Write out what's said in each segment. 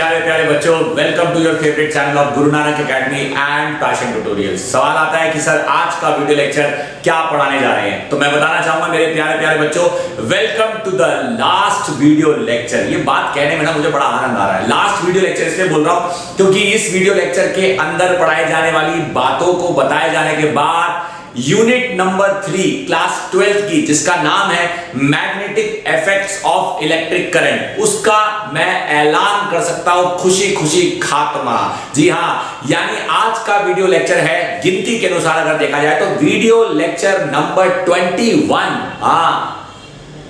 प्यारे प्यारे बच्चों, welcome to your favourite channel of Guru Nanak academy and passion tutorials. सवाल आता है कि सर आज का वीडियो लेक्चर क्या पढ़ाने जा रहे हैं, तो मैं बताना चाहूंगा मेरे प्यारे प्यारे बच्चों, welcome to the last video lecture. ये बात कहने में ना मुझे बड़ा आनंद आ रहा है। लास्ट वीडियो लेक्चर इसलिए बोल रहा हूं क्योंकि इस वीडियो लेक्चर के अंदर पढ़ाई जाने वाली बातों को बताए जाने के बाद यूनिट नंबर 3 क्लास 12 की, जिसका नाम है magnetic effects of electric current, उसका मैं ऐलान कर सकता हूं खुशी खुशी खात्मा। जी हां, यानी आज का वीडियो लेक्चर है, गिनती के अनुसार अगर देखा जाए तो वीडियो लेक्चर नंबर 21।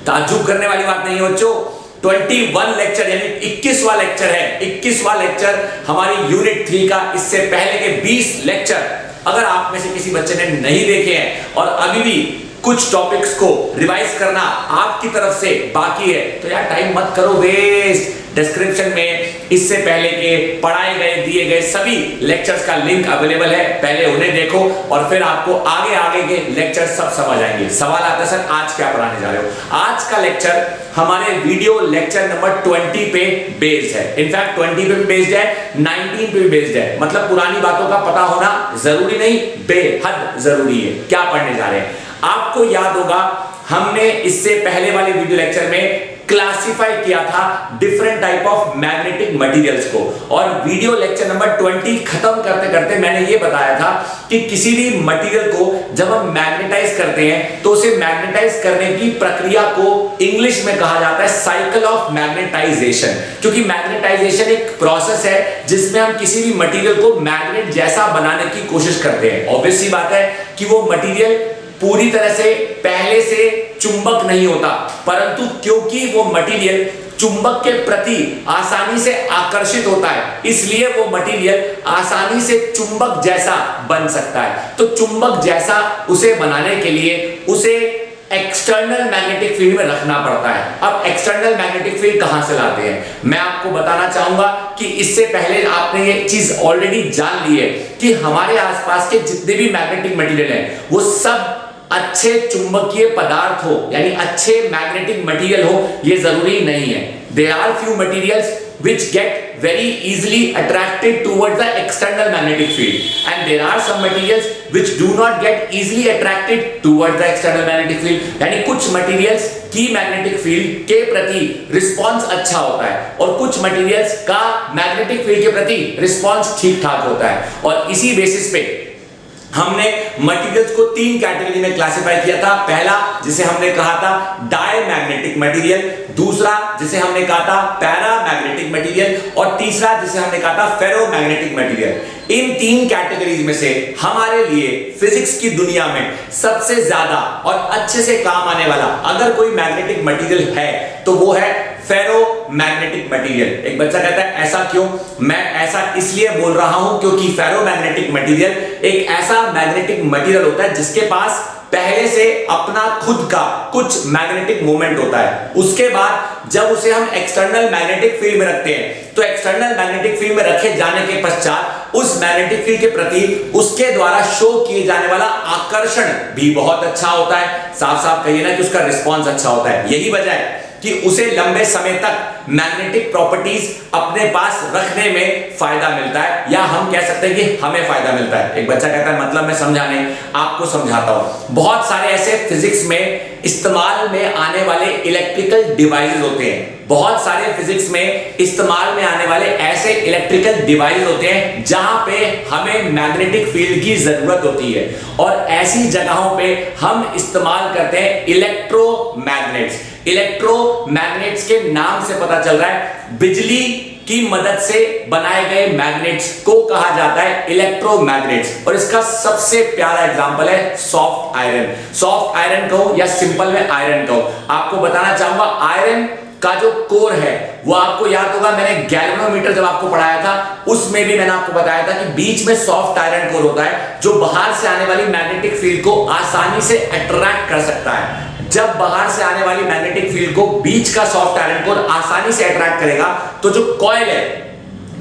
ताज्जुब करने वाली बात नहीं है बच्चों, 21 लेक्चर यानी 21वां लेक्चर है। 21वां लेक्चर हमारी यूनिट 3 का। इससे पहले के 20 लेक्चर अगर आप में से किसी बच्चे ने नहीं देखे हैं और अभी भी कुछ टॉपिक्स को रिवाइज करना आपकी तरफ से बाकी है, तो यार टाइम मत करो वेस्ट। डिस्क्रिप्शन में इससे पहले के पढ़ाए गए दिए गए सभी लेक्चर्स का लिंक अवेलेबल है, पहले उन्हें देखो और फिर आपको आगे आगे के लेक्चर सब समझ आएंगे। सवाल आता है सर आज क्या पढ़ाने जा रहे हो। आज का लेक्चर हमारे वीडियो लेक्चर नंबर 20 पे बेस्ड है। इनफैक्ट 20 पे भी बेस्ड है, 19 पे भी बेस्ड है। मतलब पुरानी बातों का पता होना जरूरी नहीं, बेहद जरूरी है। क्या पढ़ने जा रहे हैं आपको याद होगा, हमने इससे पहले वाले वीडियो लेक्चर में क्लासिफाई किया था different type of magnetic materials को, और वीडियो लेक्चर नंबर 20 खत्म करते करते मैंने ये बताया था कि किसी भी मटेरियल को जब हम मैग्नेटाइज करते हैं तो उसे मैग्नेटाइज करने की प्रक्रिया को इंग्लिश में कहा जाता है साइकिल ऑफ मैग्नेटाइजेशन। क्योंकि मैग्नेटाइजेशन एक प्रोसेस है जिसमें हम किसी भी मटेरियल को मैग्नेट जैसा बनाने की कोशिश करते हैं। ऑब्वियस सी बात है कि वो मटेरियल पूरी तरह से पहले से चुंबक नहीं होता, परंतु क्योंकि वो मटेरियल चुंबक के प्रति आसानी से आकर्षित होता है, इसलिए वो मटेरियल आसानी से चुंबक जैसा बन सकता है। तो चुंबक जैसा उसे बनाने के लिए उसे एक्सटर्नल मैग्नेटिक फील्ड में रखना पड़ता है। अब एक्सटर्नल मैग्नेटिक फील्ड कहां से लाते हैं, मैं आपको बताना चाहूंगा कि इससे पहले आपने ये चीज ऑलरेडी जान ली है कि हमारे आसपास के जितने भी मैग्नेटिक मटेरियल हैं वो सब अच्छे चुंबकीय पदार्थ हो, यानी अच्छे मैग्नेटिक मटेरियल हो, ये जरूरी नहीं है। There are few materials which get very easily attracted towards the external magnetic field and there are some materials which do not get easily attracted towards the external magnetic field। यानी कुछ materials की magnetic field के प्रति response अच्छा होता है और कुछ मटेरियल्स का मैग्नेटिक फील्ड के प्रति रिस्पांस ठीक ठाक होता है। और इसी बेसिस पे हमने मटेरियल्स को 3 कैटेगरी में क्लासिफाई किया था। पहला जिसे हमने कहा था डायमैग्नेटिक मटेरियल, दूसरा जिसे हमने कहा था पैरामैग्नेटिक मटेरियल, और तीसरा जिसे हमने कहा था फेरोमैग्नेटिक मटेरियल। इन 3 कैटेगरीज में से हमारे लिए फिजिक्स की दुनिया में सबसे ज्यादा और अच्छे से काम आने वाला अगर कोई मैग्नेटिक मटेरियल है तो वो है फेरोमैग्नेटिक मटेरियल। एक बच्चा कहता है ऐसा क्यों? मैं ऐसा इसलिए बोल रहा हूं क्योंकि फेरोमैग्नेटिक मटेरियल एक ऐसा मैग्नेटिक मटेरियल होता है जिसके पास पहले से अपना खुद का कुछ मैग्नेटिक मोमेंट होता है। उसके बाद जब उसे हम एक्सटर्नल मैग्नेटिक फील्ड में रखते हैं तो एक्सटर्नल मैग्नेटिक फील्ड में रखे जाने के पश्चात उस मैग्नेटिक फील्ड के प्रति उसके द्वारा शो किए जाने वाला आकर्षण भी बहुत अच्छा होता है। साफ साफ कहिए ना कि उसका रिस्पॉन्स अच्छा होता है। यही वजह है कि उसे लंबे समय तक मैग्नेटिक प्रॉपर्टीज अपने पास रखने में फायदा मिलता है, या हम कह सकते हैं कि हमें फायदा मिलता है। एक बच्चा कहता है मतलब मैं समझा नहीं, आपको समझाता हूं। बहुत सारे ऐसे फिजिक्स में इस्तेमाल में आने वाले इलेक्ट्रिकल डिवाइसेस होते हैं, बहुत सारे फिजिक्स में इस्तेमाल में आने वाले ऐसे इलेक्ट्रिकल डिवाइस होते हैं जहां पे हमें मैग्नेटिक फील्ड की जरूरत होती है, और ऐसी जगहों पे हम इस्तेमाल करते हैं इलेक्ट्रोमैग्नेट्स। इलेक्ट्रोमैग्नेट्स के नाम से पता चल रहा है बिजली की मदद से बनाए गए मैग्नेट्स को कहा जाता है इलेक्ट्रोमैग्नेट्स। और इसका सबसे प्यारा एग्जांपल है सॉफ्ट आयरन। सॉफ्ट आयरन कहो या सिंपल में आयरन कहो, आपको बताना चाहूंगा आयरन का जो कोर है वो आपको याद होगा, मैंने गैल्वेनोमीटर जब आपको पढ़ाया था उसमें भी मैंने आपको बताया था कि बीच में सॉफ्ट आयरन कोर होता है जो बाहर से आने वाली मैग्नेटिक फील्ड को आसानी से अट्रैक्ट कर सकता है। जब बाहर से आने वाली मैग्नेटिक फील्ड को बीच का सॉफ्ट आयरन कोर आसानी से अट्रैक्ट करेगा तो जो कॉइल है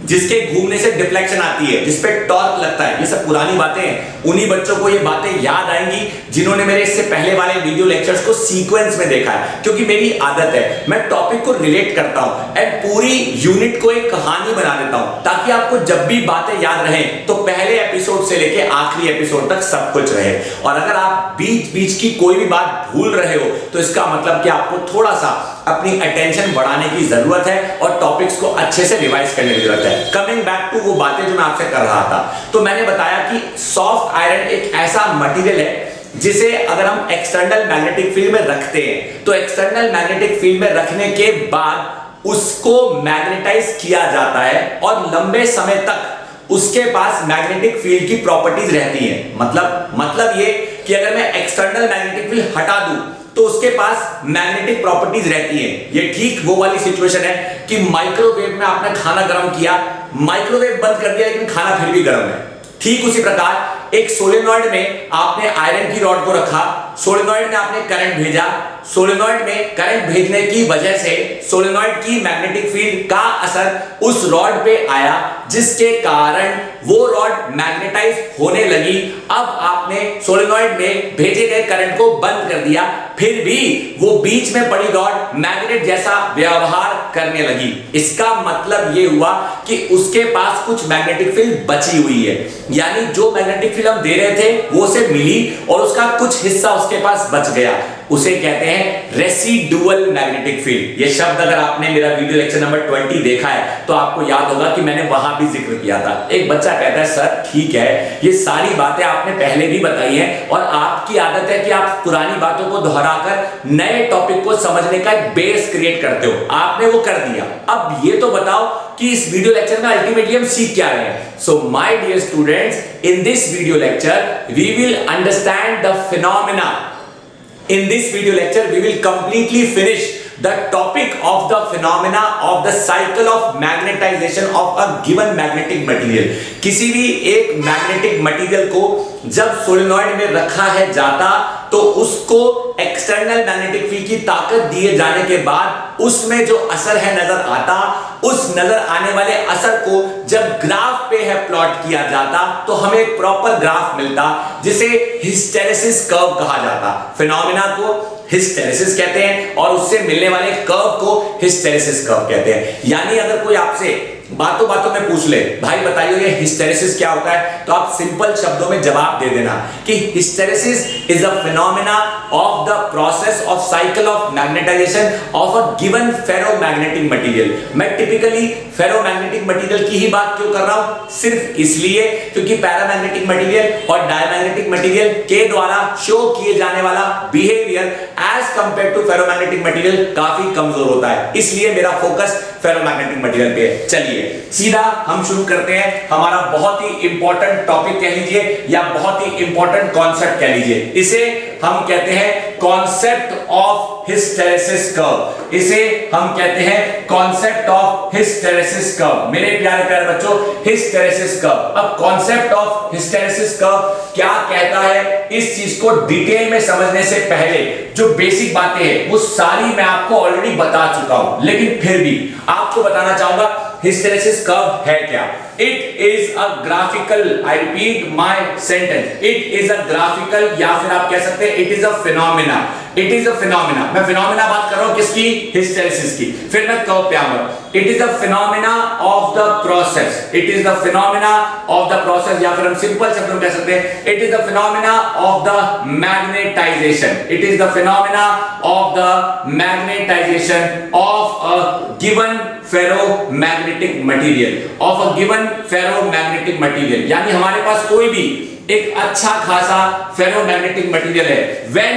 जिसके घूमने से डिफ्लेक्शन आती है, जिसपे टॉर्क लगता है। ये सब पुरानी बातें हैं। उन्हीं बच्चों को ये बातें याद आएंगी जिन्होंने मेरे इससे पहले वाले वीडियो लेक्चर्स को सीक्वेंस में देखा है, क्योंकि मेरी आदत है मैं टॉपिक को रिलेट करता हूं एंड पूरी यूनिट को एक कहानी बना देता हूं, ताकि आपको जब भी बातें याद रहें तो पहले एपिसोड से लेके आखिरी एपिसोड तक सब कुछ रहे। और अगर आप बीच बीच की कोई भी बात भूल रहे हो तो इसका मतलब कि आपको थोड़ा सा अपनी अटेंशन बढ़ाने की जरूरत है और टॉपिक्स को अच्छे से रिवाइज करने की जरूरत है। कमिंग बैक टू वो बातें जो मैं आपसे कर रहा था, तो मैंने बताया कि सॉफ्ट आयरन एक ऐसा मटेरियल है जिसे अगर हम एक्सटर्नल मैग्नेटिक फील्ड में रखते हैं तो एक्सटर्नल मैग्नेटिक फील्ड में रखने के बाद उसको मैग्नेटाइज किया जाता है और लंबे समय तक उसके पास मैग्नेटिक फील्ड की प्रॉपर्टीज रहती हैं। मतलब ये कि अगर मैं एक्सटर्नल मैग्नेटिक फील्ड हटा दूं तो उसके पास मैग्नेटिक प्रॉपर्टीज रहती हैं। ये ठीक वो वाली सिचुएशन है कि माइक्रोवेव में आपने खाना गर्म किया, माइक्रोवेव बंद कर दिया लेकिन खाना फिर भी गर्म है। ठीक उसी प्रकार एक सोलेनॉइड में आपने आयरन की रॉड को रखा, सोलेनॉइड में आपने करंट भेजा, सोलेनॉइड में करंट भेजने की वजह से सोलेनॉइड की मैग्नेटिक फील्ड का असर उस रॉड पे आया, जिसके कारण वो रॉड मैग्नेटाइज होने लगी। अब आपने सोलेनॉइड में भेजे गए करंट को बंद कर दिया, फिर भी वो बीच में पड़ी रॉड मैग्नेट जैसा व्यवहार करने लगी। इसका मतलब ये हुआ कि उसके पास कुछ मैग्नेटिक फील्ड बची हुई है, यानी जो मैग्नेटिक फील्ड हम दे रहे थे वो उसे मिली और उसका कुछ हिस्सा उसके पास बच गया। उसे कहते हैं रेसिडुअल मैग्नेटिक फील्ड। ये शब्द अगर आपने मेरा वीडियो लेक्चर नंबर 20 देखा है तो आपको याद होगा कि मैंने वहां भी जिक्र किया था। एक बच्चा कहता है सर ठीक है, ये सारी बातें आपने पहले भी बताई हैं और आपकी आदत है कि आप पुरानी बातों को दोहराकर नए टॉपिक को समझने का एक बेस क्रिएट करते हो। आपने वो कर दिया, अब ये तो बताओ कि इस वीडियो लेक्चर में अल्टीमेटली हम सीख क्या रहे हैं। So my dear students, in this video lecture we will understand the phenomena. In this video lecture, we will completely finish the topic of the phenomena of the cycle of magnetization of a given magnetic material. किसी भी एक magnetic material को जब solenoid में रखा है जाता तो उसको एक्सटर्नल मैग्नेटिक फील्ड की ताकत दिए जाने के बाद उसमें जो असर है नजर आता, उस नजर आने वाले असर को जब ग्राफ पे है प्लॉट किया जाता तो हमें एक प्रॉपर ग्राफ मिलता जिसे हिस्टेरेसिस कर्व कहा जाता। फिनोमेना को हिस्टेरेसिस कहते हैं और उससे मिलने वाले कर्व को हिस्टेरेसिस कर्व कहते हैं। यानी अगर कोई आपसे बातों बातों में पूछ ले भाई बताइए ये हिस्टेरेसिस क्या होता है, तो आप सिंपल शब्दों में जवाब दे देना कि hysteresis is a phenomena of the process of cycle of magnetization of a given ferromagnetic material. मैं टिपिकली फेरोमैग्नेटिक मटेरियल की ही बात क्यों कर रहा हूं, सिर्फ इसलिए क्योंकि पैरामैग्नेटिक मटेरियल और डायमैग्नेटिक मटेरियल के द्वारा शो किए जाने वाला behaviour as compare to ferromagnetic material काफी कमजोर होता है, इसलिए मेरा फोकस फेरोमैग्नेटिक मटेरियल पे है। चलिए सीधा हम शुरू करते हैं हमारा बहुत ही इंपॉर्टेंट टॉपिक कह लीजिए या बहुत ही इंपॉर्टेंट कॉन्सेप्ट कह लीजिए। इसे हम कहते हैं कॉन्सेप्ट ऑफ हिस्टेरेसिस कर्व। इसे हम कहते हैं कॉन्सेप्ट ऑफ हिस्टेरेसिस कर्व। मेरे प्यारे प्यारे बच्चों, हिस्टेरेसिस कर्व। अब कॉन्सेप्ट ऑफ हिस्टेरेसिस कर्व क्या कहता है, इस चीज को डिटेल में समझने से पहले जो बेसिक बातें हैं वो सारी मैं आपको ऑलरेडी बता चुका हूं, लेकिन फिर भी आपको बताना चाहूंगा हिस्टेरेसिस कर्व है क्या। It is a graphical, I repeat my sentence, it is a graphical या फिर आप कह सकते हैं it is a phenomena. It is a phenomena, मैं फिनोमेना बात कर रहा हूं किसकी, हिस्टेरेसिस की, फिर मैं कर्व पे आऊंगा। It is a phenomena of the process, it is the phenomena of the process या फिर हम सिंपल शब्दों में कह सकते हैं it is the phenomena of the magnetization. It is the phenomena of the magnetization of a given ferromagnetic material, of a given ferromagnetic material. यानी हमारे पास कोई भी एक अच्छा खासा फेरोमैग्नेटिक मटेरियल है, when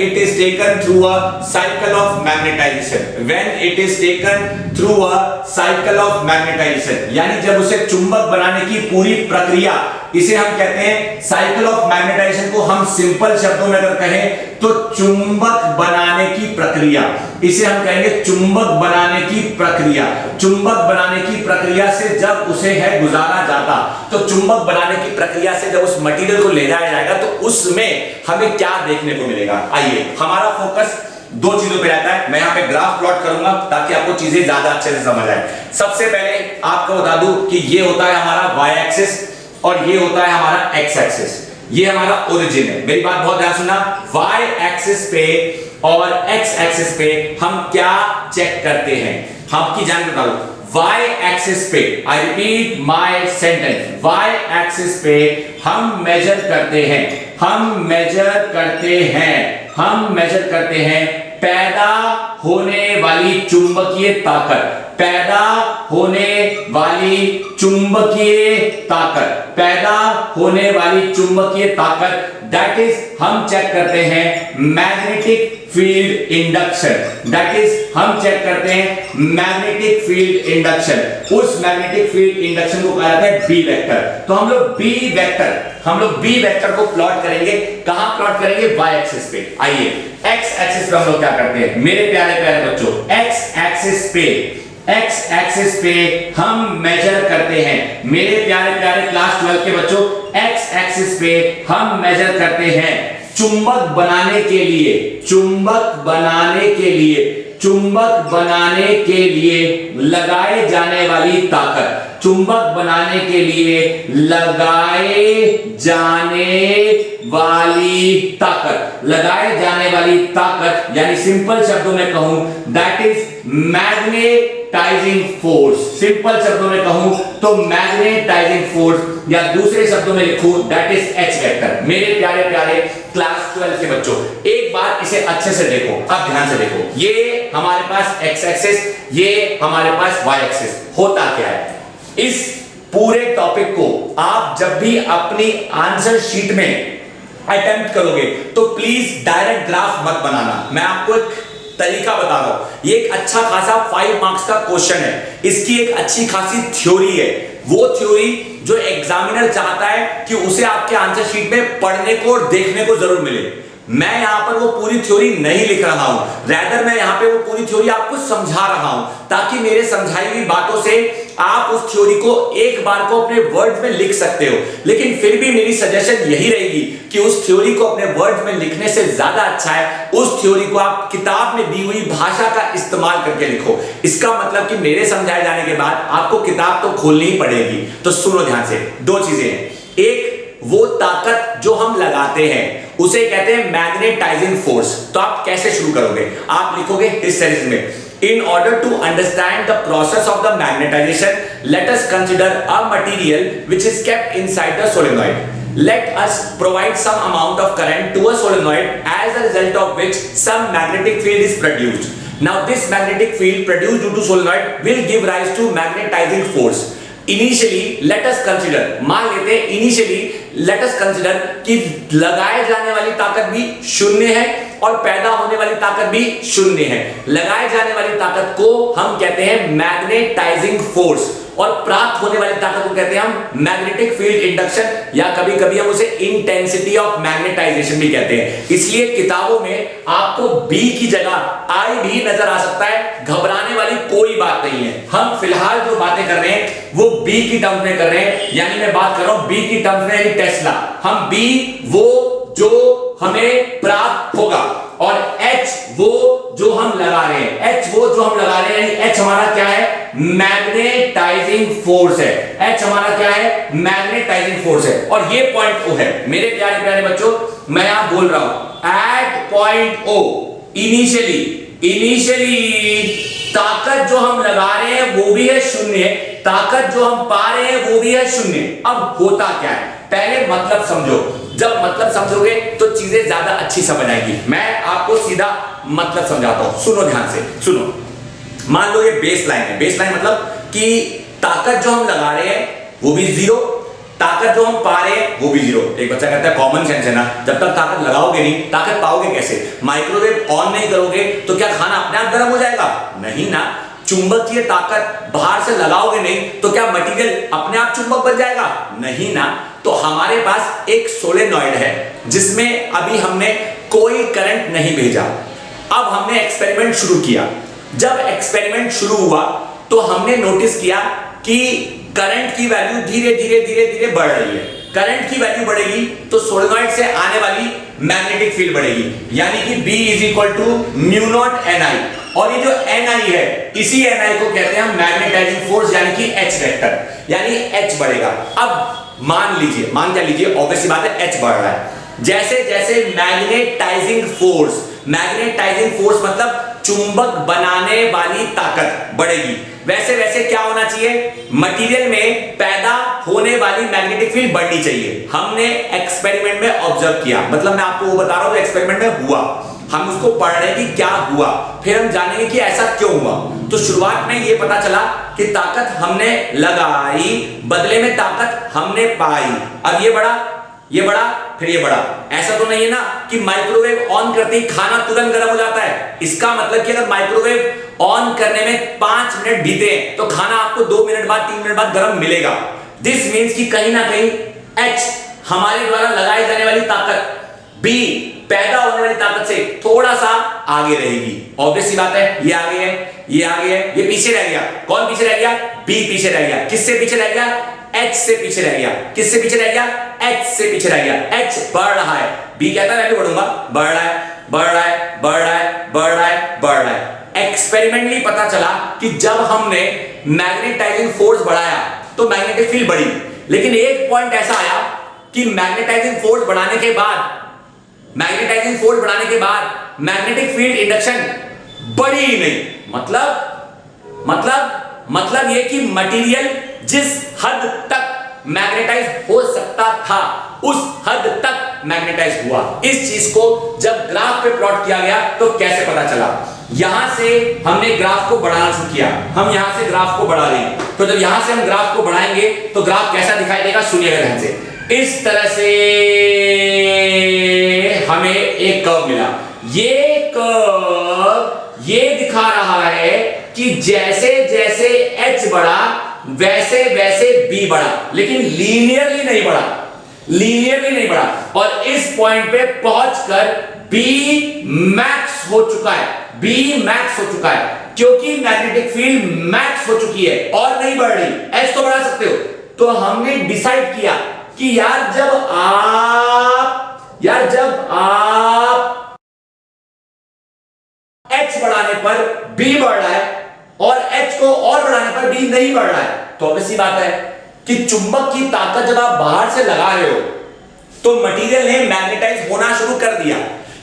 it is taken through a cycle of magnetization, when it is taken through a cycle of magnetization, यानी जब उसे चुंबक बनाने की पूरी प्रक्रिया, इसे हम कहते हैं साइकिल ऑफ मैग्नेटाइजेशन को हम सिंपल शब्दों में अगर कहें तो चुंबक बनाने की प्रक्रिया, इसे हम कहेंगे चुंबक बनाने की प्रक्रिया। चुंबक बनाने की प्रक्रिया से जब उसे है गुजारा जाता तो चुंबक बनाने की प्रक्रिया से जब उस मटेरियल को ले जाया जाएगा तो उसमें हमें क्या देखने को मिलेगा। आइए हमारा फोकस दो चीजों पे रहता है। मैं यहाँ पे ग्राफ प्लॉट करूंगा ताकि आपको चीजें ज्यादा अच्छे से समझ आए। सबसे पहले आपको बता दूं कि ये होता है हमारा वाई एक्सिस और ये होता है हमारा एक्स एक्सिस। ये हमारा ओरिजिन है। मेरी बात बहुत ध्यान सुनना, वाई एक्सिस पे और एक्स एक्सिस पे हम क्या चेक करते हैं, आपकी जान बता दो। वाई एक्सिस पे, I repeat my sentence, Y axis पे हम मेजर करते हैं, हम मेजर करते हैं पैदा होने वाली चुंबकीय ताकत, पैदा होने वाली चुंबकीय ताकत, पैदा होने वाली चुंबकीय ताकत, दैट इज हम चेक करते हैं magnetic field induction, that is हम चेक करते हैं मैग्नेटिक फील्ड इंडक्शन। उस मैग्नेटिक फील्ड इंडक्शन को कहा जाता है बी वेक्टर। तो हम लोग बी वेक्टर को प्लॉट करेंगे। कहां प्लॉट करेंगे? वाई एक्सिस पे। आइए एक्स एक्सिस पे हम लोग क्या करते हैं मेरे प्यारे प्यारे बच्चों, एक्स एक्सिस पे हम मेजर करते हैं मेरे प्यारे प्यारे क्लास 12 के बच्चों, एक्स एक्सिस पे हम मेजर करते हैं चुंबक बनाने के लिए लगाए जाने वाली ताकत, चुंबक बनाने के लिए लगाए जाने वाली ताकत, यानी सिंपल शब्दों में कहूं that is magnetising force. Simple शब्दों में कहूं तो मैग्नेटाइजिंग फोर्स, या दूसरे शब्दों में लिखूं दैट इज एच वेक्टर। मेरे प्यारे प्यारे क्लास 12 के बच्चों, एक बार इसे अच्छे से देखो, अब ध्यान से देखो। ये हमारे पास एक्स एक्सिस, ये हमारे पास वाई एक्सिस। होता क्या है, इस पूरे टॉपिक को आप जब भी अपनी आंसर शीट में अटेम्प्ट करोगे तो प्लीज डायरेक्ट ग्राफ मत बनाना। मैं आपको एक तरीका बता रहा हूं। ये एक अच्छा खासा 5 मार्क्स का क्वेश्चन है, इसकी एक अच्छी खासी थ्योरी है। वो थ्योरी जो एग्जामिनर चाहता है कि उसे आपके आंसर शीट में पढ़ने को और देखने को जरूर मिले। मैं यहां पर वो पूरी थ्योरी नहीं लिख रहा हूं, रैदर मैं यहां पे वो पूरी थ्योरी आपको समझा रहा हूं ताकि मेरे समझाई हुई बातों से आप उस थ्योरी को एक बार को अपने वर्ड्स में लिख सकते हो। लेकिन फिर भी मेरी सजेशन यही रहेगी कि उस थ्योरी को अपने वर्ड्स में लिखने से ज्यादा अच्छा है उस थ्योरी को आप किताब में दी हुई भाषा का इस्तेमाल करके लिखो। इसका मतलब कि मेरे समझाए जाने के बाद आपको किताब तो खोलनी ही पड़ेगी। तो सुनो ध्यान से, दो चीजें हैं। एक, वो ताकत जो हम लगाते हैं उसे कहते हैं मैग्नेटाइजिंग फोर्स। तो आप कैसे शुरू करोगे? आप लिखोगे इस सीरीज में, in order to understand the process of the magnetization, let us consider a material which is kept inside the solenoid. Let us provide some amount of current to a solenoid as a result of which some magnetic field is produced. Now this magnetic field produced due to solenoid will give rise to magnetizing force. Initially let us consider, मान लेते हैं initially let us consider कि लगाए जाने वाली ताकत भी शून्य है और पैदा होने वाली ताकत भी शून्य है। लगाए जाने वाली ताकत को हम कहते हैं मैग्नेटाइजिंग फोर्स और प्राप्त होने वाली ताकत को कहते हैं हम मैग्नेटिक फील्ड इंडक्शन, या कभी कभी हम उसे इंटेंसिटी ऑफ मैग्नेटाइजेशन भी कहते हैं। इसलिए किताबों में आपको बी की जगह आई भी नजर आ सकता है, घबराने वाली कोई बात नहीं है। हम फिलहाल जो बातें कर रहे हैं वो बी की टर्म्स में कर रहे हैं, यानी मैं बात कर रहा हूं बी की टर्म्स में, यानी टेस्ला। हम बी वो जो हमें प्राप्त होगा और H वो जो हम लगा रहे हैं, H वो जो हम लगा रहे हैं, यानी H हमारा क्या है? मैग्नेटाइजिंग फोर्स है। H हमारा क्या है? मैग्नेटाइजिंग फोर्स है। और ये पॉइंट O है। मेरे प्यारे प्यारे बच्चों, मैं यहां बोल रहा हूं एट पॉइंट O इनिशियली ताकत जो हम लगा रहे हैं वो भी है शून्य, ताकत जो हम पा रहे हैं वो भी है शून्य। अब होता क्या है, पहले मतलब समझो। जब मतलब समझोगे तो चीजें ज्यादा अच्छी समझ आएगी। मैं आपको सीधा मतलब समझाता हूं, सुनो ध्यान से, सुनो। मान लो ये बेस लाइन है। बेस लाइन मतलब कि ताकत जो हम लगा रहे हैं वो भी जीरो, ताकत जो हम पा रहे हैं वो भी जीरो। एक बच्चा कहता है कॉमन सेंस है ना, जब तक ताकत लगाओगे नहीं ताकत पाओगे कैसे? माइक्रोवेव ऑन नहीं करोगे तो क्या खाना अपने आप गर्म हो जाएगा? नहीं ना। चुंबकीय ताकत बाहर से लगाओगे नहीं तो क्या मटेरियल अपने आप चुंबक बन जाएगा? नहीं ना। तो हमारे पास एक सोलेनॉइड है जिसमें अभी हमने कोई करंट नहीं भेजा। अब हमने एक्सपेरिमेंट शुरू किया। जब एक्सपेरिमेंट शुरू हुआ तो हमने नोटिस किया कि करंट की वैल्यू धीरे धीरे धीरे धीरे बढ़ रही है। करंट की वैल्यू बढ़ेगी तो सोलेनॉइड से आने वाली मैग्नेटिक फील्ड बढ़ेगी, यानी कि B is equal to mu naught NI, और ये जो NI है इसी NI को कहते हैं हम मैग्नेटाइजिंग फोर्स यानी कि H वेक्टर, यानी H बढ़ेगा। अब मान क्या लीजिए, ऑब्वियसली बात है H बढ़ रहा है। जैसे जैसे मैग्नेटाइजिंग फोर्स मतलब चुंबक बनाने वाली ताकत बढ़ेगी, वैसे वैसे क्या होना चाहिए, मटेरियल में पैदा होने वाली मैग्नेटिक फील्ड बढ़नी चाहिए। हमने एक्सपेरिमेंट में ऑब्जर्व किया, मतलब मैं आपको वो बता रहा हूं जो एक्सपेरिमेंट में हुआ, हम उसको पढ़ रहे हैं कि क्या हुआ, फिर हम जानेंगे कि ऐसा क्यों हुआ। तो शुरुआत में ये पता चला कि ताकत हमने लगाई, बदले में ताकत हमने पाई। अब ये बड़ा फिर ये बड़ा। ऐसा तो नहीं है ना कि माइक्रोवेव ऑन करते ही खाना तुरंत गर्म हो जाता है। इसका मतलब कि अगर माइक्रोवेव ऑन करने में 5 मिनट बीते तो खाना आपको 2 मिनट बाद 3 मिनट बाद गर्म मिलेगा। दिस मीन्स कि कहीं ना कहीं H हमारे द्वारा लगाई जाने वाली ताकत, B पैदा होने वाली ताकत से थोड़ा सा आगे रहेगी। ऑब्वियस सी बात है, ये आगे है, ये आगे है, ये पीछे रह गया। कौन पीछे रह गया? B पीछे रह गया। किससे पीछे रह गया? H से पीछे रह गया। किससे पीछे रह गया? H से पीछे रह गया। H बढ़ रहा है, B कहता है मैं भी बढ़ूंगा, बढ़ रहा है, बढ़ रहा है, बढ़ रहा है, बढ़ रहा है, बढ़ रहा है। एक्सपेरिमेंटली पता चला कि जब हमने मैग्नेटाइजिंग फोर्स बढ़ाया तो मैग्नेटिक फील्ड बढ़ी, लेकिन एक पॉइंट ऐसा आया कि मैग्नेटाइजिंग फोर्स बढ़ाने के बाद मैग्नेटिक फील्ड इंडक्शन बढ़ी ही नहीं। मतलब ये कि मटेरियल जिस हद तक मैग्नेटाइज हो सकता था उस हद तक मैग्नेटाइज हुआ। इस चीज को जब ग्राफ पे प्लॉट किया गया तो कैसे पता चला? यहां से हमने ग्राफ को बढ़ाना शुरू किया, हम यहां से ग्राफ को बढ़ा रहे हैं, तो जब यहां से हम ग्राफ को बढ़ाएंगे तो ग्राफ कैसा दिखाई देगा? सुनिएगा ध्यान से। इस तरह से हमें एक कर्व मिला। ये कर्व ये दिखा रहा है कि जैसे जैसे H बढ़ा वैसे वैसे B बढ़ा, लेकिन लीनियरली नहीं बढ़ा। और इस पॉइंट पे पहुंचकर B मैक्स हो चुका है, क्योंकि मैग्नेटिक फील्ड मैक्स हो चुकी है और नहीं बढ़ रही। H तो बढ़ा सकते हो। तो हमने डिसाइड किया कि यार जब आप H बढ़ाने पर B बढ़ रहा है और H को और बढ़ाने पर B नहीं बढ़ रहा है, तो obvious सी बात है कि चुंबक की ताकत जब आप बाहर से लगा रहे हो तो मटेरियल ने मैग्नेटाइज होना शुरू कर दिया,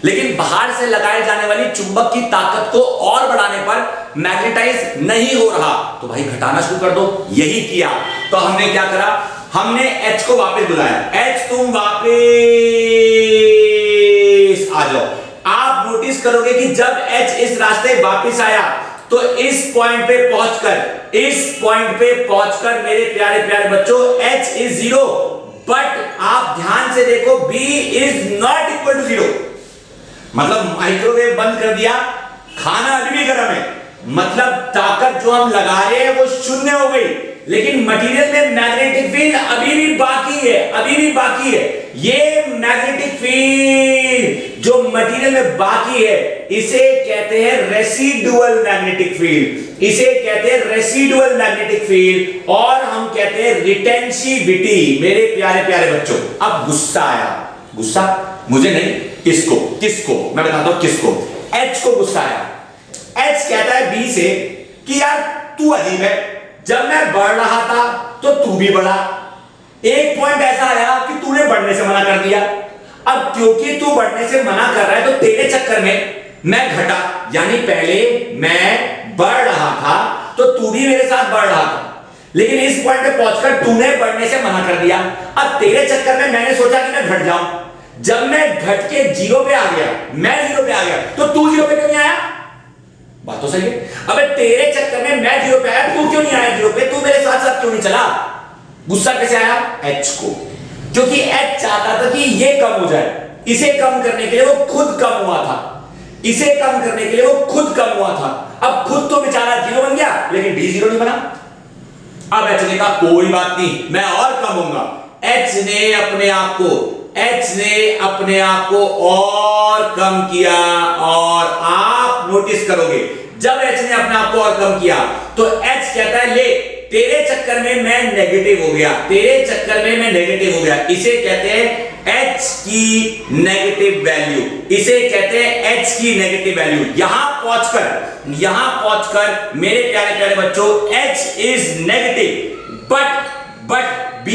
लेकिन बाहर से लगाए जाने वाली चुंबक की ताकत को और बढ़ाने पर मैग्नेटाइज नहीं हो रहा, तो भाई घटाना शुरू कर दो। यही किया। तो हमने क्या करा? हमने H को वापस बुलाया। H तुम वापस आ जाओ। आप नोटिस करोगे कि जब H इस रास्ते वापस आया तो इस पॉइंट पे पहुंचकर मेरे प्यारे प्यारे बच्चों H इज 0, बट आप ध्यान से देखो B is not equal to 0। मतलब माइक्रोवेव बंद कर दिया, खाना अभी भी गर्म है, मतलब ताकत जो हम लगा रहे हैं वो शून्य हो गई, लेकिन मटेरियल में मैग्नेटिक फील्ड अभी भी बाकी है। ये मैग्नेटिक फील्ड जो मटेरियल में बाकी है इसे कहते हैं रेसिडुअल मैग्नेटिक फील्ड, और हम कहते हैं रिटेंसिविटी। मेरे प्यारे प्यारे बच्चों, अब गुस्सा आया, गुस्सा मुझे नहीं, किसको मैं बताता हूं किसको। H को गुस्सा आया। H कहता है B से कि यार तू अजीब है, जब मैं बढ़ रहा था तो तू भी बढ़ा, एक पॉइंट ऐसा आया कि तूने बढ़ने से मना कर दिया। अब क्योंकि तू बढ़ने से मना कर रहा है तो तेरे चक्कर में मैं घटा, यानी पहले मैं बढ़ रहा था तो तू भी मेरे साथ बढ़ रहा था, लेकिन इस पॉइंट पे पहुंचकर तूने बढ़ने से मना कर दिया। अब तेरे चक्कर में मैंने सोचा कि मैं घट जाऊं, जब मैं घट के 0 पे आ गया, मैं 0 पे आ गया, तो तू 0 पे क्यों नहीं आया? बात तो सही है। अबे तेरे चक्कर में मैं 0 पे आया, तू क्यों नहीं आया 0 पे? तू मेरे साथ साथ क्यों नहीं चला? गुस्सा कैसे आया? H को, क्योंकि H चाहता था कि ये कम हो जाए। इसे कम करने के लिए वो खुद कम हुआ था। अब खुद तो बेचारा 0 बन गया, लेकिन D 0 नहीं बना। अब H ने कहा कोई बात नहीं, मैं और कम होऊंगा। H ने अपने आप को और कम किया, और आप नोटिस करोगे जब H ने अपने आप को और कम किया तो H कहता है ले तेरे चक्कर में मैं नेगेटिव हो गया, इसे कहते हैं H की नेगेटिव वैल्यू, इसे कहते हैं H की नेगेटिव वैल्यू। यहां पहुंचकर मेरे प्यारे प्यारे बच्चों H is negative but B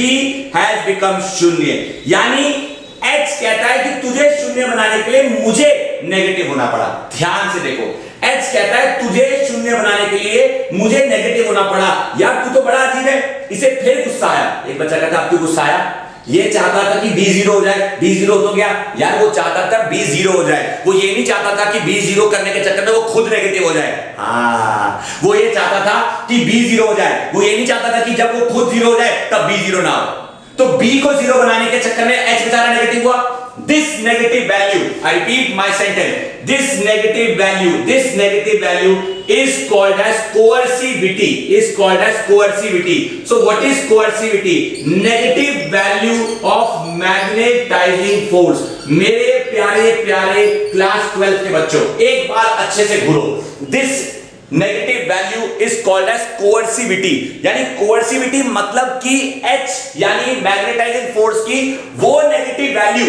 has become शून्य, यानी H कहता है कि तुझे शून्य बनाने के लिए मुझे नेगेटिव होना पड़ा। ध्यान से देखो, H कहता है तुझे शून्य बनाने के लिए मुझे नेगेटिव होना पड़ा। यार तू तो बड़ा अजीब है। इसे फिर गुस्सा आया। एक बच्चा कहता अब तू गुस्सा आया, ये चाहता था कि B 0 हो जाए, B 0 तो गया। यार वो चाहता था B 0 हो जाए, वो ये नहीं चाहता था कि B 0 करने के चक्कर में वो खुद नेगेटिव हो जाए। वो ये चाहता था कि B 0 हो जाए, वो ये नहीं चाहता था कि जब वो खुद 0 हो जाए तब B 0 ना हो। तो B को 0 बनाने के चक्कर में H बेचारा नेगेटिव हुआ। This negative value, I repeat my sentence, this negative value is called as coercivity, So what is coercivity? Negative value of magnetizing force। मेरे प्यारे प्यारे क्लास 12 के बच्चों, एक बार अच्छे से घुरो। This negative value is called as coercivity, यानी कोएर्सिविटी मतलब कि H यानी मैग्नेटाइजिंग फोर्स की वो नेगेटिव वैल्यू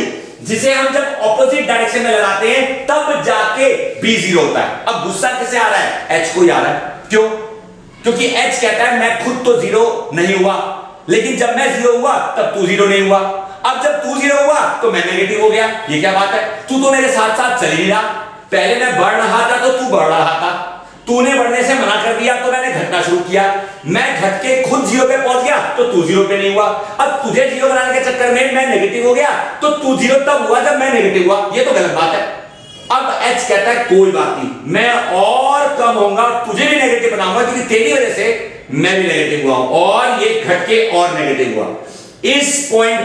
जिसे हम जब ऑपोजिट डायरेक्शन में लगाते हैं तब जाके B 0 होता है। अब गुस्सा किसे आ रहा है? H को ही आ रहा है। क्यों? क्योंकि H कहता है मैं खुद तो 0 नहीं हुआ, लेकिन जब मैं 0 हुआ तब तू 0 नहीं हुआ। अब जब तू 0 हुआ तो मैं नेगेटिव हो गया। ये क्या बात है? तू तो मेरे साथ साथ चल ही रहा। पहले मैं बढ़ रहा था तो तू बढ़ रहा था, तूने बढ़ने से मना कर दिया तो मैंने घटना शुरू किया। मैं घट के खुद 0 पे पहुंच गया तो तू 0 पे नहीं हुआ। अब तुझे 0 बनाने के चक्कर में मैं नेगेटिव हो गया तो तू 0 तब हुआ जब मैं नेगेटिव हुआ। ये तो गलत बात है। अब H कहता है कोई बात नहीं, मैं और कम होऊंगा, तुझे भी नेगेटिव बनाऊंगा क्योंकि तेरी वजह से मैं भी नेगेटिव हुआ और ये घट के और नेगेटिव हुआ। इस पॉइंट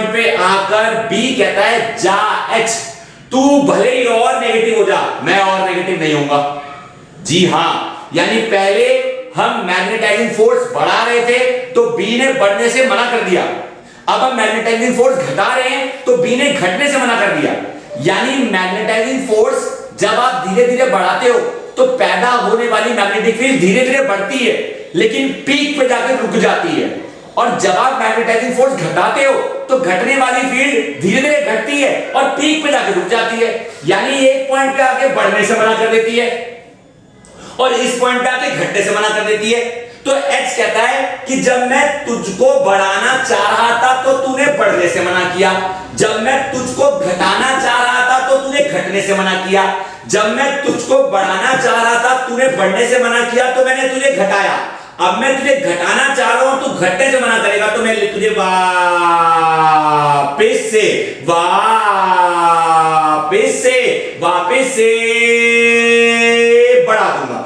पे आकर B कहता है जा H, तू भले ही और नेगेटिव हो जा, मैं और नेगेटिव नहीं होऊंगा। जी हां, यानी पहले हम मैग्नेटाइजिंग फोर्स बढ़ा रहे थे तो B ने बढ़ने से मना कर दिया। अब हम मैग्नेटाइजिंग फोर्स घटा रहे हैं तो B ने घटने से मना कर दिया। यानी मैग्नेटाइजिंग फोर्स जब आप धीरे धीरे बढ़ाते हो तो पैदा होने वाली मैग्नेटिक फील्ड धीरे धीरे बढ़ती है, लेकिन पीक पे जाकर रुक जाती है। और जब आप मैग्नेटाइजिंग फोर्स घटाते हो तो घटने वाली फील्ड धीरे धीरे घटती है और पीक पे जाकर रुक जाती है। यानी एक पॉइंट पे आके बढ़ने से मना कर देती है और इस पॉइंट पे आके घटने से मना कर देती है। तो H कहता है कि जब मैं तुझको बढ़ाना चाह रहा था तो तूने बढ़ने से मना किया, जब मैं तुझको घटाना चाह रहा था तो तूने घटने से मना किया, जब मैं तुझको बढ़ाना चाह रहा था तूने बढ़ने से मना किया तो मैंने तुझे घटाया। अब मैं तुझे घटाना चाह रहा हूं, तू घटने से मना करेगा तो मैं तुझे वापस से बढ़ा दूंगा।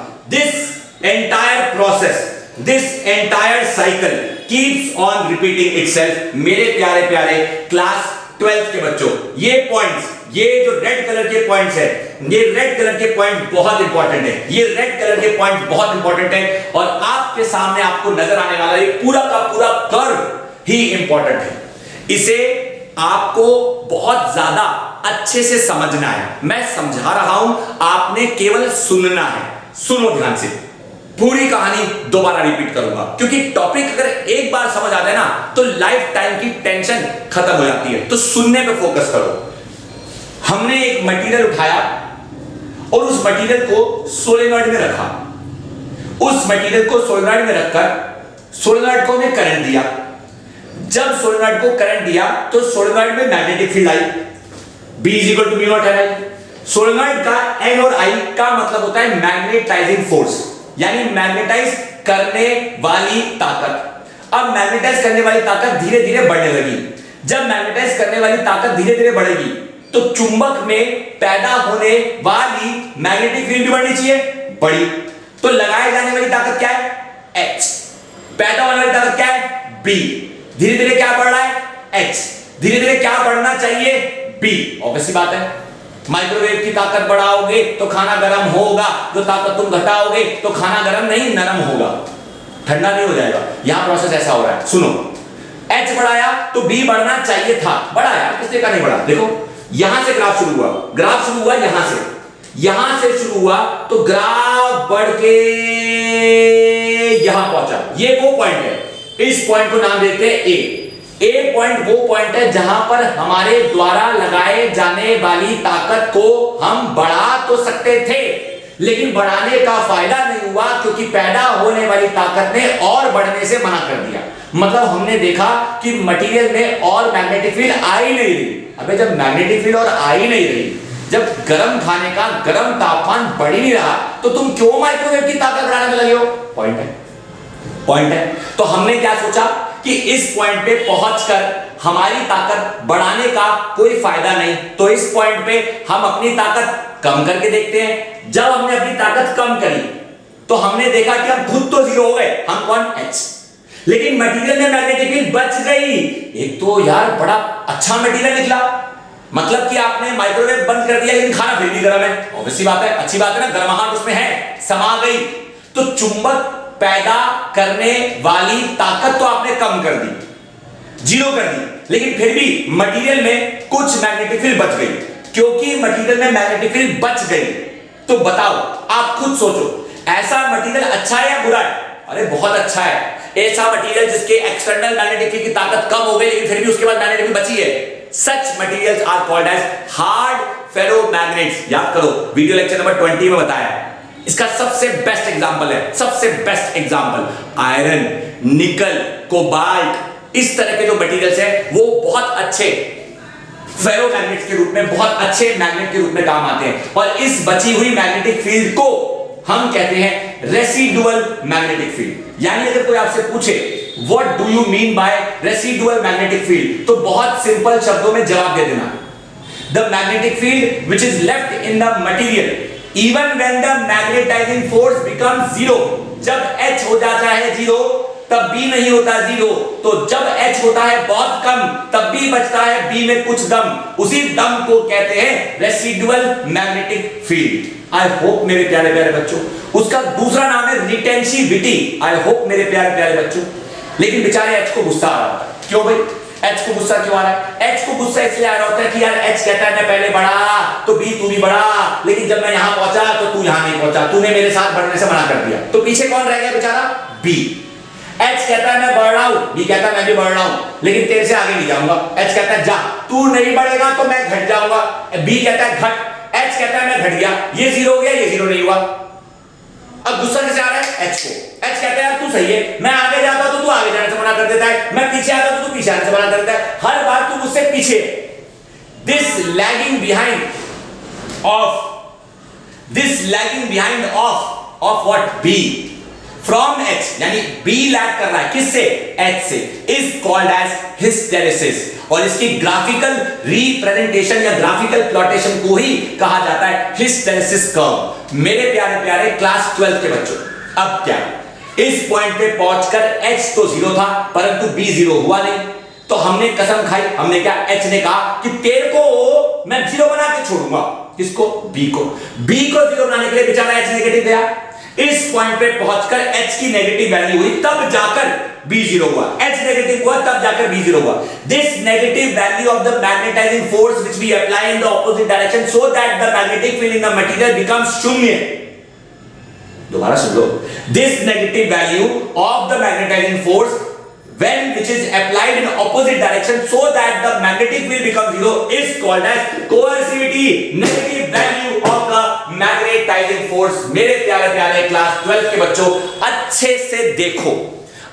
This entire cycle keeps on repeating itself। मेरे प्यारे प्यारे क्लास 12 के बच्चों, ये पॉइंट्स, ये जो रेड कलर के पॉइंट्स है, ये रेड कलर के पॉइंट बहुत इंपॉर्टेंट है। ये रेड कलर के पॉइंट बहुत इंपॉर्टेंट है और आपके सामने आपको नजर आने वाला ये पूरा का पूरा कर्व ही इंपॉर्टेंट है। इसे आपको बहुत ज्यादा अच्छे से समझना है। मैं समझा रहा हूं, आपने केवल सुनना है। सुनो ध्यान से, पूरी कहानी दोबारा रिपीट करूंगा क्योंकि टॉपिक अगर एक बार समझ आ जाए ना तो लाइफ टाइम की टेंशन खत्म हो जाती है। तो सुनने पे फोकस करो। हमने एक मटेरियल उठाया और उस मटेरियल को सोलेनॉइड में रखा। उस मटेरियल को सोलेनॉइड में रखकर सोलेनॉइड को हमने करंट दिया। जब सोलेनॉइड को करंट दिया तो सोलेनॉइड में magnetic field I, B = μ0 solenoid का N और I का मतलब होता है मैग्नेटाइजिंग फोर्स, यानी मैग्नेटाइज करने वाली ताकत। अब मैग्नेटाइज करने वाली ताकत धीरे धीरे बढ़ने लगी। जब मैग्नेटाइज करने वाली ताकत धीरे धीरे बढ़ेगी तो चुंबक में पैदा होने वाली मैग्नेटिक फील्ड भी बढ़नी चाहिए, बढ़ी। तो लगाए जाने वाली ताकत क्या है? H। पैदा होने वाली ताकत क्या है? B। धीरे धीरे क्या बढ़ रहा है? H। धीरे धीरे क्या बढ़ना चाहिए? B। ऑब्वियस बात है, माइक्रोवेव की ताकत बढ़ाओगे तो खाना गर्म होगा, जो ताकत तुम घटाओगे तो खाना गर्म नहीं नरम होगा, ठंडा नहीं हो जाएगा। यहां प्रोसेस ऐसा हो रहा है। सुनो, H बढ़ाया तो B बढ़ना चाहिए था, बढ़ाया, किसने का नहीं बढ़ा? देखो यहां से ग्राफ शुरू हुआ, यहां से शुरू हुआ तो ग्राफ बढ़ के यहां पहुंचा। ये वो पॉइंट है, इस पॉइंट को नाम देते हैं A। ए पॉइंट वो पॉइंट है जहां पर हमारे द्वारा लगाए जाने वाली ताकत को हम बढ़ा तो सकते थे, लेकिन बढ़ाने का फायदा नहीं हुआ क्योंकि पैदा होने वाली ताकत ने और बढ़ने से मना कर दिया। मतलब हमने देखा कि मटेरियल में और मैग्नेटिक फील्ड आ ही नहीं रही। अबे जब मैग्नेटिक फील्ड और आ ही नहीं रही, जब गर्म खाने का गर्म तापमान बढ़ ही नहीं रहा, तो तुम क्यों माइक्रोवेव की ताकत बढ़ाने में लगे हो? पॉइंट है। तो हमने क्या सोचा कि इस पॉइंट पे पहुंचकर हमारी ताकत बढ़ाने का कोई फायदा नहीं, तो इस पॉइंट पे हम अपनी ताकत कम करके देखते हैं। जब हमने अपनी ताकत कम करी तो हमने देखा कि हम खुद तो जीरो हो गए, हम कौन? H, लेकिन मटेरियल में मैग्नेटिक फील्ड बच गई। एक तो यार बड़ा अच्छा मटेरियल निकला, मतलब कि आपने माइक्रोवेव बंद कर दिया लेकिन खाना फिर भी गर्म है। ऑब्वियसली बात है, अच्छी बात है ना, गर्माहट उसमें है, समा गई। तो चुंबक पैदा करने वाली ताकत तो आपने कम कर दी, जीरो कर दी, लेकिन फिर भी मटेरियल में कुछ मैग्नेटिक फील्ड बच गई। क्योंकि मटेरियल में मैग्नेटिक फील्ड बच गई, तो बताओ, आप खुद सोचो, ऐसा मटेरियल अच्छा है या बुरा है? अरे बहुत अच्छा है। ऐसा मटेरियल जिसके एक्सटर्नल मैग्नेटिक फील्ड की ताकत कम हो गई लेकिन फिर भी उसके बाद मैग्नेटिक फील्ड बची है, such materials are called as hard ferromagnets. याद करो, वीडियो लेक्चर नंबर 20 में बताया। इसका सबसे बेस्ट एग्जांपल है, सबसे बेस्ट एग्जांपल आयरन, निकल, कोबाल्ट, इस तरह के जो मटेरियल्स हैं वो बहुत अच्छे फेरोमैग्नेट्स के रूप में, बहुत अच्छे मैग्नेट के रूप में काम आते हैं। और इस बची हुई मैग्नेटिक फील्ड को हम कहते हैं रेसिडुअल मैग्नेटिक फील्ड। यानी अगर कोई आपसे पूछे what do you mean by residual magnetic field, तो बहुत सिंपल शब्दों में जवाब दे देना, the magnetic field which is left in the material even when the magnetising force becomes zero. जब H हो जाता है जीरो तब B नहीं होता जीरो, तो जब H होता है बहुत कम तब भी बचता है B में कुछ दम, उसी दम को कहते हैं residual magnetic field. I hope मेरे प्यारे प्यारे बच्चों, उसका दूसरा नाम है रिटेंसिविटी। आई होप मेरे प्यारे प्यारे बच्चों, लेकिन बेचारे H को गुस्सा आ रहा है। क्यों भाई H को गुस्सा क्यों आ रहा है? H को गुस्सा इसलिए आ रहा होता है कि यार H कहता है मैं पहले बढ़ा तो B तू भी बढ़ा, लेकिन जब मैं यहां पहुंचा तो तू यहां नहीं पहुंचा, तूने मेरे साथ बढ़ने से मना कर दिया, तो पीछे कौन रह गया बेचारा? B। H कहता है मैं बढ़ रहा हूं, B कहता है मैं भी बढ़ रहा हूं, लेकिन तेरे से आगे नहीं जाऊंगा। H कहता है जा, तू नहीं बढ़ेगा तो मैं घट जाऊंगा। B कहता है घट, H कहता है मैं घट गया, ये जीरो हो गया, ये जीरो नहीं हुआ। अब गुस्सा किसे आ रहा है? H को। H कहता है यार तू सही है, मैं आगे जाता तो तू आगे जाने से मना कर देता है, मैं पीछे आता तो तू पीछे आने से मना कर देता है, हर बार तू मुझसे पीछे। This lagging behind of what? B from H, यानी B लैग कर रहा है किससे? H से, इज कॉल्ड एज हिस्टेरेसिस। और इसकी ग्राफिकल रिप्रेजेंटेशन या ग्राफिकल प्लॉटेशन को ही कहा जाता है हिस्टेरेसिस कर्व। मेरे प्यारे प्यारे क्लास 12 के बच्चों, अब क्या इस पॉइंट पे पहुंचकर H तो जीरो था परंतु B जीरो हुआ नहीं, तो हमने कसम खाई। हमने क्या? H ने कहा कि तेरे को मैं जीरो बना के छोड़ूंगा। किसको? B को। B को जीरो बनाने के लिए बेचारा H नेगेटिव गया। इस पॉइंट पे पहुंचकर H की नेगेटिव वैल्यू हुई, तब जाकर B जीरो हुआ। H नेगेटिव हुआ तब जाकर B जीरो हुआ। This negative value of the magnetising force which we apply in the opposite direction so that the magnetic field in the material becomes शून्य। दोबारा सुन लो, this negative value of the magnetising force when which is applied in opposite direction so that the magnetic field becomes zero is called as coercivity, negative value of the magnetizing force। मेरे प्यारे प्यारे class 12 के बच्चों, अच्छे से देखो,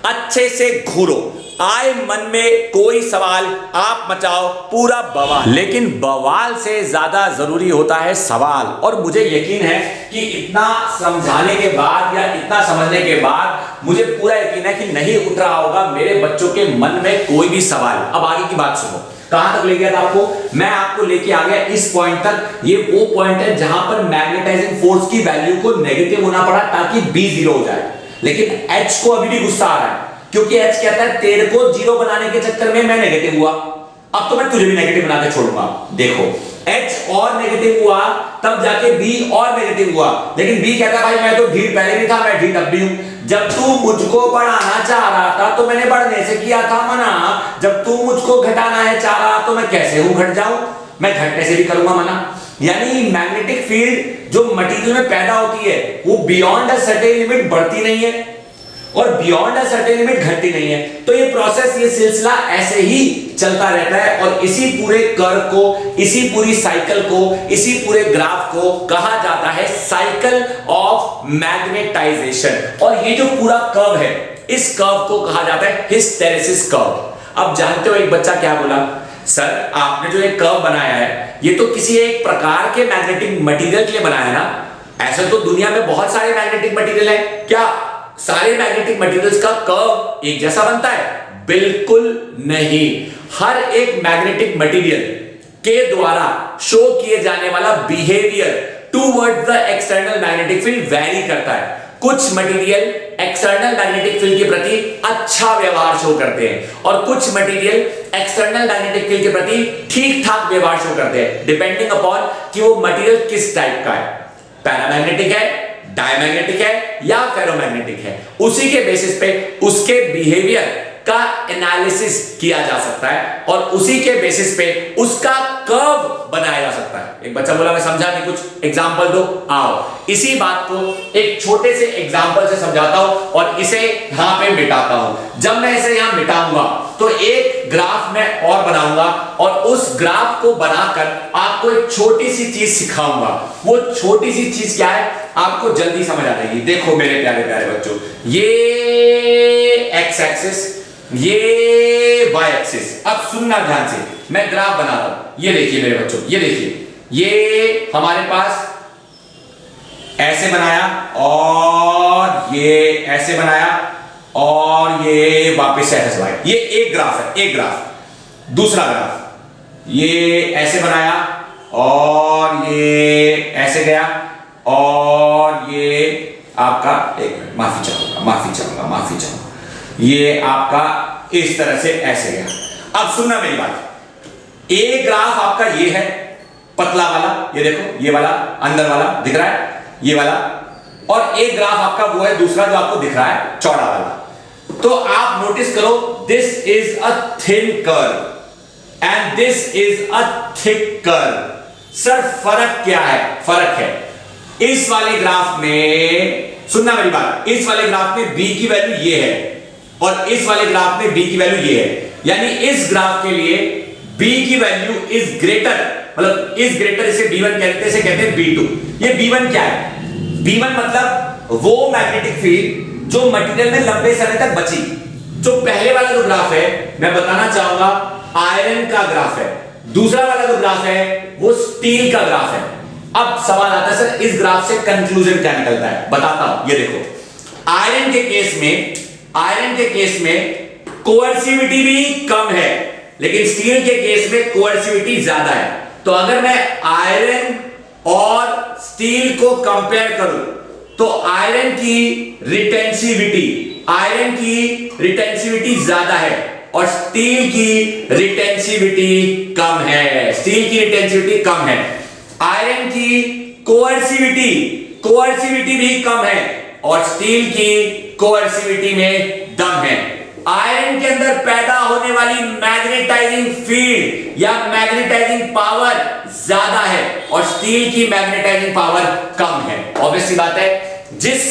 अच्छे से घूरो, आए मन में कोई सवाल आप मचाओ, पूरा बवाल। लेकिन बवाल से ज्यादा जरूरी होता है सवाल। और मुझे यकीन है कि इतना समझाने के बाद या इतना समझने के बाद मुझे पूरा यकीन है कि नहीं उठ रहा होगा मेरे बच्चों के मन में कोई भी सवाल। अब आगे की बात सुनो, कहां तक ले गया था आपको? मैं आपको लेके आ गया इस पॉइंट तक। ये वो पॉइंट है जहां पर मैग्नेटाइजिंग फोर्स की वैल्यू को नेगेटिव होना पड़ा ताकि B जीरो हो जाए, लेकिन H को अभी भी गुस्सा आ रहा है क्योंकि H कहता है तेरे को जीरो बनाने के चक्कर में मैं नेगेटिव हुआ, अब तो मैं तुझे भी नेगेटिव बना के छोड़ूंगा। देखो H और नेगेटिव हुआ तब जाके B और नेगेटिव हुआ, लेकिन B कहता भाई मैं तो ढीठ पहले भी था, मैं ढीठ अब भी हूं। जब तू मुझको बढ़ाना चाह रहा था तो मैंने बढ़ने से किया था मना, जब तू मुझको घटाना है चाह रहा तो मैं कैसे हूं घट जाऊं, मैं घटने से भी करूंगा मना। यानी मैग्नेटिक फील्ड जो मटेरियल में पैदा होती है वो बियॉन्ड अ सर्टेन लिमिट बढ़ती नहीं है, और बियॉन्ड अ सर्टेन लिमिट घटती नहीं है। तो ये प्रोसेस, ये सिलसिला ऐसे ही चलता रहता है और इसी पूरे कर्व को, इसी पूरी साइकिल को, इसी पूरे ग्राफ को कहा जाता है साइकिल ऑफ मैग्नेटाइजेशन। और ये जो पूरा कर्व है, इस कर्व को कहा जाता है हिस्टेरेसिस कर्व। अब जानते हो एक बच्चा क्या बोला, सर आपने जो एक कर्व बनाया है ये तो किसी एक प्रकार के मैग्नेटिक मटेरियल के लिए बनाया है ना। ऐसे तो दुनिया में बहुत सारे मैग्नेटिक मटेरियल है, क्या सारे मैग्नेटिक मटेरियल्स का कर्व एक जैसा बनता है? बिल्कुल नहीं। हर एक मैग्नेटिक मटेरियल के द्वारा शो किए जाने वाला behaviour towards the external magnetic field very करता है। कुछ मटेरियल एक्सटर्नल मैग्नेटिक फील्ड के प्रति अच्छा व्यवहार शो करते हैं और कुछ मटेरियल एक्सटर्नल मैग्नेटिक फील्ड के प्रति ठीक ठाक व्यवहार शो करते हैं, डिपेंडिंग अपॉन कि वो मटेरियल किस टाइप का है, पैरामैग्नेटिक है, डायमैग्नेटिक है या फेरोमैग्नेटिक है। उसी के बेसिस पे उसके बिहेवियर का एनालिसिस किया जा सकता है और उसी के बेसिस पे उसका कर्व बनाया जा सकता है। एक बच्चा बोला मैं समझा नहीं, कुछ एग्जांपल दो। आओ इसी बात को एक छोटे से एग्जांपल से समझाता हूं और इसे यहां पे मिटाता हूं। जब मैं इसे यहां मिटाऊंगा तो एक ग्राफ मैं और बनाऊंगा और उस ग्राफ को बनाकर आपको एक छोटी सी चीज सिखाऊंगा। वो छोटी सी चीज क्या है आपको जल्दी समझ आ जाएगी। देखो मेरे प्यारे प्यारे बच्चों, ये एक्स एक्सिस, ये वाई एक्सिस। अब सुनना ध्यान से, मैं ग्राफ बना रहा हूं। ये देखिए मेरे बच्चों, ये देखिए, ये हमारे पास ऐसे बनाया और ये ऐसे बनाया और ये वापस ऐसे बनाया। ये एक ग्राफ है, एक ग्राफ। दूसरा ग्राफ, ये ऐसे बनाया और ये ऐसे गया और ये आपका, एक मिनट माफी चाहूंगा, ये आपका इस तरह से ऐसे गया। अब सुनना मेरी बात, एक ग्राफ आपका ये है पतला वाला, ये देखो ये वाला अंदर वाला दिख रहा है, ये वाला, और एक ग्राफ आपका वो है दूसरा जो आपको दिख रहा है चौड़ा वाला। तो आप नोटिस करो, this is a thin curve and this is a thick curve. Sir फर्क क्या है? फर्क है इस वाले ग्राफ में, सुनना मेरी बात, इस वाले ग्राफ में b की वैल्यू ये है और इस वाले ग्राफ में b की वैल्यू ये है। यानी इस ग्राफ के लिए b की वैल्यू इज ग्रेटर, मतलब इस ग्रेटर, इसे b1 कहते हैं, इसे कहते हैं b2। ये b1 क्या है? b1 मतलब वो मैग्नेटिक फील्ड जो मटेरियल में लंबे समय तक बची। जो पहले वाला जो ग्राफ है मैं बताना चाहूंगा आयरन का ग्राफ है, दूसरा वाला जो ग्राफ है वो स्टील का ग्राफ है। अब सवाल आता है सर इस ग्राफ से कंक्लूजन क्या निकलता है? बताता हूं। ये देखो आयरन के केस में कोएर्सिविटी भी कम है, लेकिन स्टील के केस में कोएर्सिविटी ज्यादा है। तो अगर मैं आयरन और स्टील को कंपेयर करूं तो आयरन की रिटेंसिविटी ज्यादा है और स्टील की रिटेंसिविटी कम है। आयरन की कोएर्सिविटी भी कम है और स्टील की कोएर्सिविटी में दम है। आयरन के अंदर पैदा होने वाली मैग्नेटाइजिंग फील्ड या मैग्नेटाइजिंग पावर ज्यादा है और स्टील की मैग्नेटाइजिंग पावर कम है। ऑब्वियसली बात है, जिस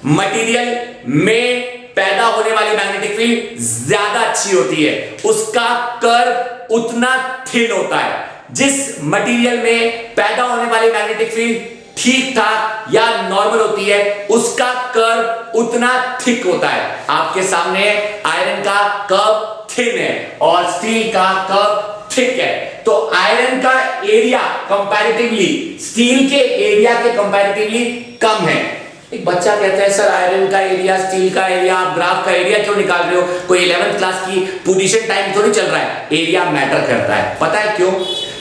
मटेरियल में पैदा होने वाली मैग्नेटिक फील्ड ज्यादा अच्छी होती है उसका कर्व उतना थिन होता है। जिस मटेरियल में पैदा होने वाली मैग्नेटिक फील्ड ठीक ठाक या नॉर्मल होती है उसका कर्व उतना थिक होता है। आपके सामने आयरन का कर्व थिन है और स्टील का कर्व थिक है। तो आयरन का एरिया कंपैरेटिवली स्टील के एरिया के कंपैरेटिवली कम है। एक बच्चा कहता है सर आयरन का एरिया, स्टील का एरिया, आप ग्राफ का एरिया क्यों निकाल रहे हो? कोई 11th क्लास की पोजीशन टाइम थोड़ी चल रहा है। एरिया मैटर करता है। पता है क्यों?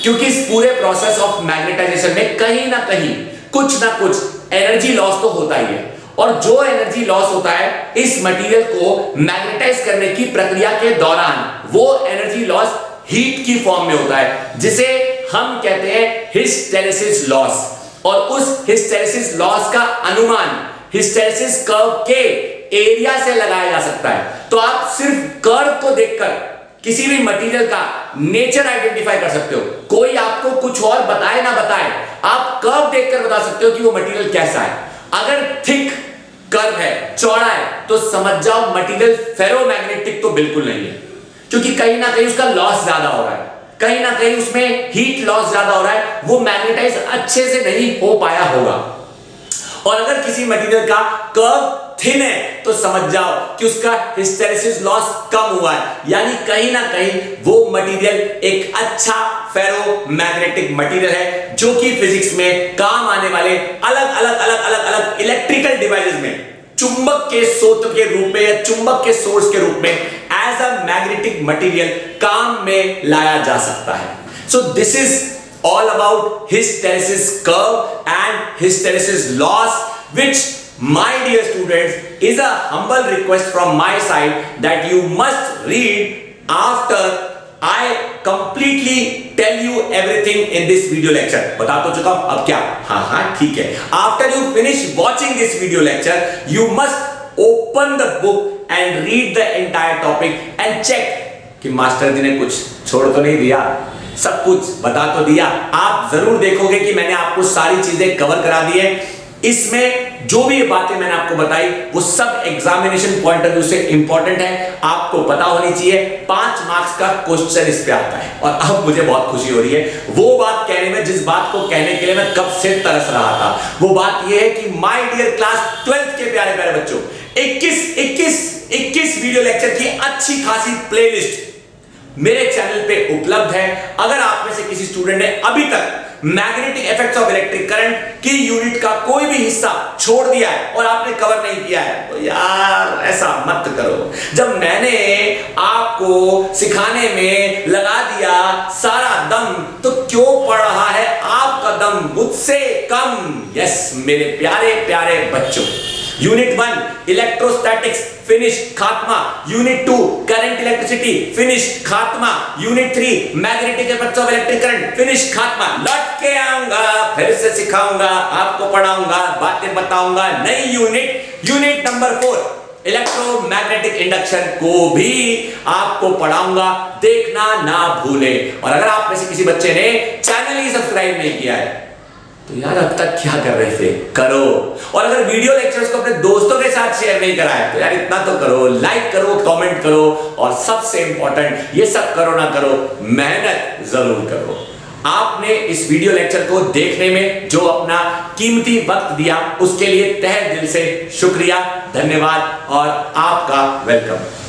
क्योंकि इस पूरे प्रोसेस ऑफ मैग्नेटाइजेशन में कहीं ना कहीं कुछ ना कुछ एनर्जी लॉस तो होता ही है और जो एनर्जी लॉस होता है इस मटेरियल को मैग्नेटाइज करने की प्रक्रिया के दौरान वो एनर्जी लॉस हीट की फॉर्म में होता है जिसे हम कहते हैं हिस्टेरेसिस लॉस। और उस हिस्टेरेसिस लॉस का अनुमान हिस्टेरेसिस कर्व के एरिया से लगाया जा सकता है। तो आप सिर्फ कर्व को देखकर किसी भी मटेरियल का नेचर आइडेंटिफाई कर सकते हो। कोई आपको कुछ और बताए ना बताए, आप कर्व देखकर बता सकते हो कि वो मटेरियल कैसा है। अगर थिक कर्व है, चौड़ा है, तो समझ जाओ मटेरियल फेरोमैग्नेटिक तो बिल्कुल नहीं है, क्योंकि कहीं ना कहीं उसका लॉस ज्यादा हो रहा है, कहीं ना कहीं उसमें हीट लॉस ज्यादा हो रहा है, वो मैग्नेटाइज अच्छे से नहीं हो पाया होगा। और अगर किसी मटेरियल का कर्व थिन है तो समझ जाओ कि उसका हिस्टेरेसिस लॉस कम हुआ है, यानी कहीं ना कहीं वो मटेरियल एक अच्छा फेरोमैग्नेटिक मटेरियल है, जो कि फिजिक्स में काम आने वाले अलग अलग अलग अलग अलग इलेक्ट्रिकल डिवाइसेस में चुंबक के स्रोत के रूप में या चुंबक के सोर्स के रूप में एज अ मैग्नेटिक मटेरियल काम में लाया जा सकता है। So this is all about hysteresis curve and hysteresis loss, which, my dear students, is a humble request from my side that you must read after I completely tell you everything in this video lecture। बता तो चुका हूं, अब क्या? हाँ ठीक है। After you finish watching this video lecture, you must open the book and read the entire topic and check कि मास्टर जी ने कुछ छोड़ तो नहीं दिया, सब कुछ बता तो दिया। आप जरूर देखोगे कि मैंने आपको सारी चीजें कवर करा दी है। इसमें जो भी बातें मैंने आपको बताई वो सब एग्जामिनेशन पॉइंट ऑफ व्यू से इंपॉर्टेंट है, आपको पता होनी चाहिए। 5 मार्क्स का क्वेश्चन इस पे आता है। और अब मुझे बहुत खुशी हो रही है वो बात कहने में, जिस बात को कहने के लिए मैं कब से तरस रहा था। वो बात ये है कि माय डियर क्लास 12th के प्यारे प्यारे बच्चों, 21 वीडियो लेक्चर की अच्छी खासी प्लेलिस्ट मेरे चैनल पे उपलब्ध है। अगर आप में से किसी स्टूडेंट ने अभी तक magnetic effects of electric current की यूनिट का कोई भी हिस्सा छोड़ दिया है और आपने कवर नहीं किया है, तो यार ऐसा मत करो। जब मैंने आपको सिखाने में लगा दिया सारा दम, तो क्यों पड़ रहा है आपका दम मुझसे कम? यस मेरे प्यारे प्यारे बच्चों, यूनिट 1 इलेक्ट्रोस्टैटिक्स फिनिश खात्मा, यूनिट 2 करंट इलेक्ट्रिसिटी फिनिश खात्मा, unit 3 magnetic effects of electric current finish खात्मा। लौट के आऊंगा, फिर से सिखाऊंगा, आपको पढ़ाऊंगा, बातें बताऊंगा। नई यूनिट नंबर 4 इलेक्ट्रोमैग्नेटिक इंडक्शन को भी आपको पढ़ाऊंगा, देखना ना भूले। और अगर आप में से किसी बच्चे ने चैनल ही सब्सक्राइब नहीं किया है तो यार अब तक क्या कर रहे थे, करो। और अगर वीडियो लेक्चर्स को अपने दोस्तों के साथ शेयर नहीं करा है तो यार इतना तो करो, लाइक करो, कमेंट करो, और सबसे इंपॉर्टेंट ये सब करो ना करो, मेहनत जरूर करो। आपने इस वीडियो लेक्चर को देखने में जो अपना कीमती वक्त दिया उसके लिए तहे दिल से शुक्रिया, धन्यवाद और आपका वेलकम।